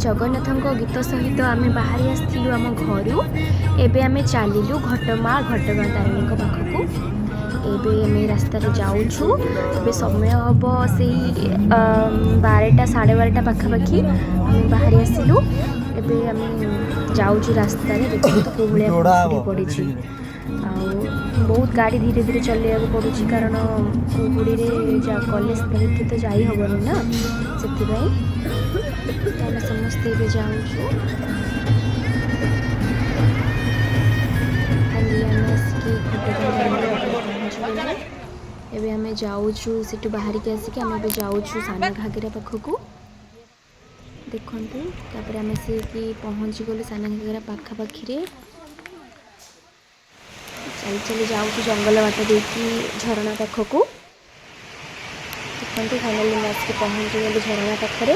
जगन्नाथ गीत सहित आम बाहरी आसलु आम घर एवं आम चलू घटमा घटगाँ तारिणी पाखक एवं रास्त जाऊँ समय हम से 12टा साढ़े 12टा पाखापाखि आम बाहरी आसलु एवं आम जाऊँ रास्त देखो पड़ी बहुत गाड़ी धीरे धीरे चलैया पड़ू कारण कुहुड़ी कॉलेज स्पीड तो जाई हबनी ना से समस्ते जाऊँ एबे आम जाऊँ से बाहर के आसिक आम जाऊँ सान घागरा पाखक देखु तापर आम से पहुँची गलु सान घागरा पाखापाखि चल चली जाऊँ जंगल बाट देखी झरणा पाखक देखते फाइनाली मैं आसिक पहुँची गली झरणा पाखे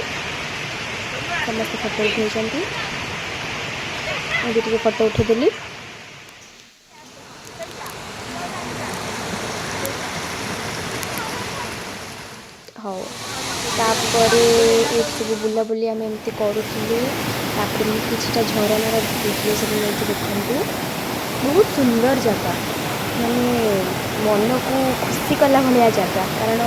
समस्त फोटो उठाई मुझे फोटो उठेदेली हाँ तापर ये सब बुलाबुली आम एमती करूँ किसी झरनार वीडियो सब नहीं देखूँ बहुत सुंदर जगह माने मन को खुशी कला भाया जगह कारण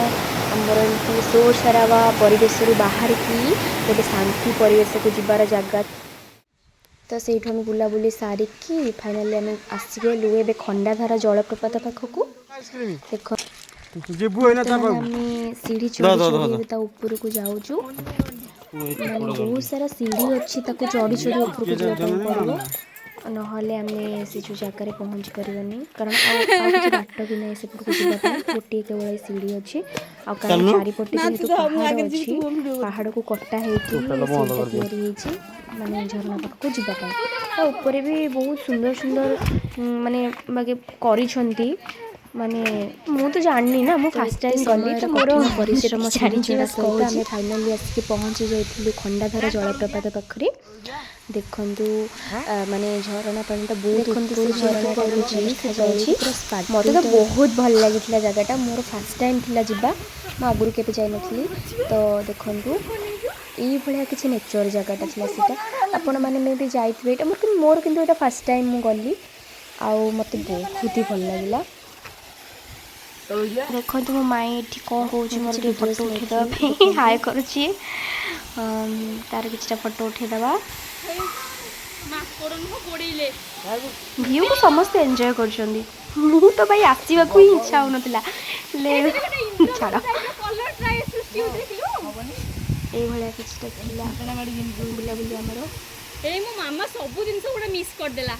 आमर एमती शोर सारावा परिवेश बाहर की गोटे शांति परिवेश को जीवार जगह तो से बुलाबुली सारिकी फाइनाली आम आसीगलु ए खंडाधार जलप्रपात पाखक देख सीढ़ी चढ़ी ऊपर को जाऊँ बहुत सारा सीढ़ी अच्छी चढ़ी चढ़ी ऊपर को जावाई पड़ो नहले आम से जो जगार पहुँची पार्बनी कारण बाट भी ना सेपटू जावाई गोटे केवल सीढ़ी अच्छी चारिपटे जेहेतु पहाड़ अच्छी पहाड़ को कटा होती माने झरना पाखक जावाई ऊपर भी बहुत सुंदर सुंदर माने बाकी करी माने मु तो जाननी ना मु फास्ट टाइम गली तो मोर परिश्रम आम फाइनाली आसिक पहुँची जाइलु खंडाधार जलप्रपात पाखे देखु माने झरना पानी बहुत झरना मत तो बहुत भल लगी जगटा मोर फास्ट टाइम थिला जिबा मु आगुरी केबे जाई नथली तो देखु यही भाया किसी नेचर जगटा था आपण मैंने मे भी जाइए मोर किंतु एटा फास्ट टाइम मु गली आउ मत बहुत ही भल लगिला देखो मो माई ये कौन कौन मोर फोटो उठेद हाय करुच्ची तार कि फोटो उठेदवा व्यू को समस्त एंजॉय कर तो भाई आसवा ही इच्छा हो नाला छाड़ ये बुलाबुली आमर मामा सब जिन मिस करदेला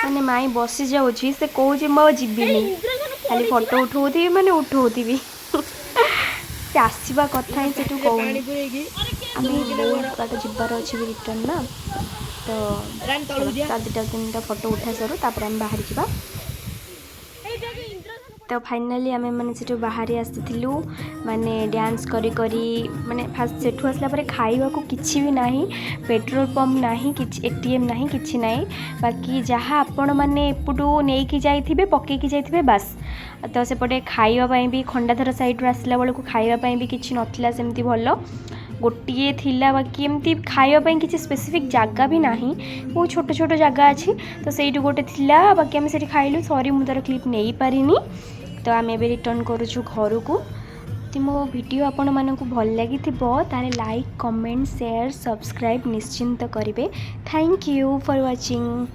माने माई बसी जाऊँगी से कौच मो जीविनी खाली फोटो उठाऊथी माने उठाऊथी से आसवा कथा ही से कौन आम बहुत बाट जीवार अच्छे भी रिटर्न ना तो दुटा तीन फोटो उठा सरू तापर आम बाहर जा तो फाइनाली आम मैंने से बाहरी आसीलु माने डांस करी करी माने फास्ट सेठू आसला परे खाइबा को किछि भी नाही पेट्रोल पंप नाही किछि एटीएम नाही किछि नाही बाकी जहाँ आपण माने एपटू नेकी जाइथिबे पकेकी जाइथिबे बस तो सेपटे खाइबा पई भी खंडाधार साइड आसला बेलू खाइबा पई भी किछि नथिला सेमती भलो गोटे थिला बाकी एमती खाइबा किसी स्पेसिफिक जगह भी नाही बहुत छोट छोट जगह अच्छी तो ସେଇଠୁ गोटे थिला बाकी आम से खाइलु सॉरी मु तार क्लिप नहीं पारिनी तो आम एबे रिटर्न करूछु घर को तो मो वीडियो आपण मानकु भल लगी तारे लाइक कमेंट शेयर सब्सक्राइब निश्चिंत करेंगे थैंक यू फॉर वाचिंग।